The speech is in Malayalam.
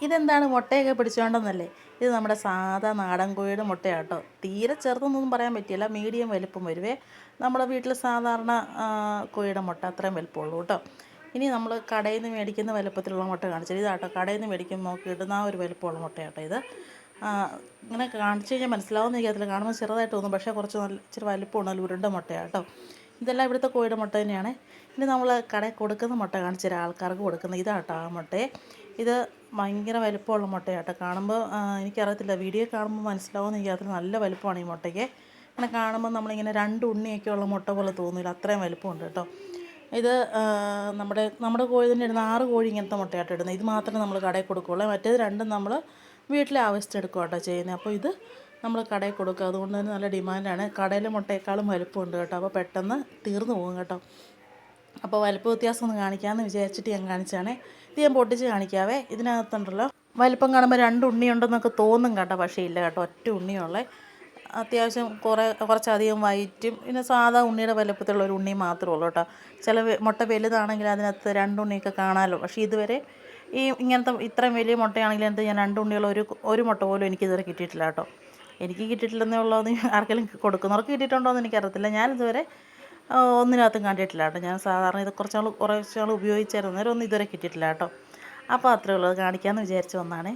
ഇതെന്താണ് മുട്ടയൊക്കെ പിടിച്ചോണ്ടെന്നല്ലേ? ഇത് നമ്മുടെ സാധാ നാടൻ കോഴിയുടെ മുട്ടയാട്ടോ. തീരെ ചെറുതെന്നൊന്നും പറയാൻ പറ്റില്ല, മീഡിയം വലിപ്പം വരുവേ. നമ്മുടെ വീട്ടിൽ സാധാരണ കോഴിയുടെ മുട്ട അത്രയും വലിപ്പമുള്ളൂ കേട്ടോ. ഇനി നമ്മൾ കടയിൽ നിന്ന് മേടിക്കുന്ന വലിപ്പത്തിലുള്ള മുട്ട കാണിച്ചത് ഇതാട്ടോ. കടയിൽ നിന്ന് മേടിക്കുമ്പോൾ കിട്ടുന്ന ആ ഒരു വലിപ്പമുള്ള മുട്ടയാട്ടോ ഇത്. ഇങ്ങനെ കാണിച്ചു കഴിഞ്ഞാൽ മനസ്സിലാവുമെന്ന് എനിക്കറിയത്തില്ല. കാണുമ്പോൾ ചെറുതായിട്ട് തോന്നും, പക്ഷേ കുറച്ച് നല്ല ഇച്ചിരി വലിപ്പമുണ്ട്, നല്ല ഉരുണ്ട മുട്ടയാട്ടോ. ഇതെല്ലാം ഇവിടുത്തെ കോഴിയുടെ മുട്ട തന്നെയാണ്. ഇനി നമ്മൾ കടയിൽ കൊടുക്കുന്ന മുട്ട കാണിച്ചു തരാം, ആൾക്കാർക്ക് കൊടുക്കുന്ന ഇതാട്ടോ ആ മുട്ടയെ. ഇത് ഭയങ്കര വലിപ്പമുള്ള മുട്ടയാട്ടോ. കാണുമ്പോൾ എനിക്കറിയത്തില്ല, വീഡിയോ കാണുമ്പോൾ മനസ്സിലാവുമെന്ന് എനിക്കറിയത്തില്ല. നല്ല വലിപ്പമാണ് ഈ മുട്ടയ്ക്ക്. ഇങ്ങനെ കാണുമ്പോൾ നമ്മളിങ്ങനെ 2 ഉണ്ണിയൊക്കെ ഉള്ള മുട്ട പോലെ തോന്നില്ല, അത്രയും വലിപ്പമുണ്ട് കേട്ടോ. ഇത് നമ്മുടെ കോഴി തന്നെ ഇടുന്ന 6 കോഴി ഇങ്ങനത്തെ മുട്ടയാട്ടോ ഇടുന്നത്. ഇത് മാത്രമേ നമ്മൾ കടയിൽ കൊടുക്കുകയുള്ളൂ. മറ്റേത് രണ്ടും നമ്മൾ വീട്ടിലെ ആവശ്യത്തിനെടുക്കുക കേട്ടോ ചെയ്യുന്നത്. അപ്പോൾ ഇത് നമ്മൾ കടയിൽ കൊടുക്കുക, അതുകൊണ്ട് തന്നെ നല്ല ഡിമാൻഡാണ്. കടയിലെ മുട്ടയേക്കാളും വലിപ്പമുണ്ട് കേട്ടോ. അപ്പോൾ പെട്ടെന്ന് തീർന്നു പോകും കേട്ടോ. അപ്പോൾ വലിപ്പ വ്യത്യാസം ഒന്ന് കാണിക്കാമെന്ന് വിചാരിച്ചിട്ട് ഞാൻ കാണിച്ചാണേ. ഇത് ഞാൻ പൊട്ടിച്ച് കാണിക്കാവേ. ഇതിനകത്തുണ്ടല്ലോ വലിപ്പം കാണുമ്പോൾ 2 ഉണ്ണിയുണ്ടെന്നൊക്കെ തോന്നും കേട്ടോ, പക്ഷേ ഇല്ല കേട്ടോ, ഒറ്റ ഉണ്ണിയുള്ളേ. അത്യാവശ്യം കുറച്ചധികം വൈറ്റും പിന്നെ സാധാ ഉണ്ണിയുടെ വലിപ്പത്തിലുള്ള ഒരു ഉണ്ണി മാത്രമേ ഉള്ളൂ കേട്ടോ. ചില മുട്ട വലുതാണെങ്കിൽ അതിനകത്ത് 2 ഉണ്ണിയൊക്കെ കാണാമല്ലോ, പക്ഷേ ഇതുവരെ ഇങ്ങനത്തെ ഇത്രയും വലിയ മുട്ടയാണെങ്കിൽ അതിനകത്ത് ഞാൻ 2 ഉണ്ണിയുള്ള ഒരു മുട്ട പോലും എനിക്കിതുവരെ കിട്ടിയിട്ടില്ല കേട്ടോ. എനിക്ക് കിട്ടിയിട്ടില്ലെന്നേ ഉള്ളൂ. ആർക്കെങ്കിലും കൊടുക്കുന്നവർക്ക് കിട്ടിയിട്ടുണ്ടോ എന്ന് എനിക്കറിയത്തില്ല. ഞാനിതുവരെ ഒന്നിനകത്തും കണ്ടിട്ടില്ല കേട്ടോ. ഞാൻ സാധാരണ ഇത് കുറച്ച് നാൾ ഉപയോഗിച്ചായിരുന്നു, അന്നേരം ഒന്നും ഇതുവരെ കിട്ടിയിട്ടില്ല കേട്ടോ. അപ്പോൾ അത്രയേ ഉള്ളൂ, അത് കാണിക്കാമെന്ന് വിചാരിച്ച് വന്നാണേ.